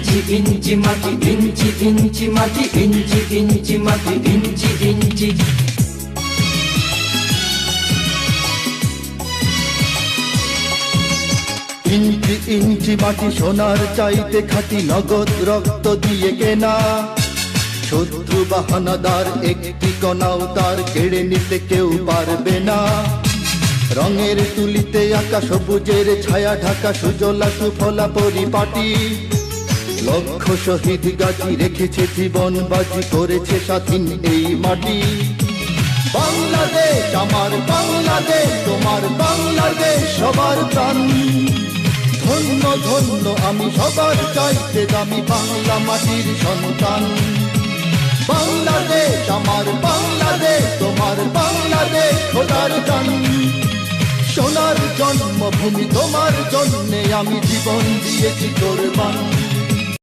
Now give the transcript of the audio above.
ইঞ্চি ইঞ্চি মাটি, ইঞ্চি ইঞ্চি মাটি, ইঞ্চি ইঞ্চি মাটি, ইঞ্চি ইঞ্চি। ইঞ্চি ইঞ্চি মাটি সোনার চাইতে খাঁটি, নগদ রক্ত দিয়ে কেনা। শত্রু বাহানাদার একটি কণাও তার কেড়ে নিতে কেউ পারবে না। রঙের তুলিতে আঁকা সবুজের ছায়া ঢাকা সুজলা সুফলা পরিপাটি। লক্ষ শহীদ গাজী রেখেছে জীবন বাজি, করেছে স্বাধীন এই মাটি। বাংলাদেশ আমার বাংলাদেশ, তোমার বাংলাদেশ সবার প্রাণ। ধন্য ধন্য আমি সবার চাইতে দামি বাংলা মাটির সন্তান। বাংলাদেশ আমার বাংলাদেশ, তোমার বাংলাদেশ খোদার গান। সোনার জন্মভূমি তোমার জন্যে আমি জীবন দিয়েছি কোরবান।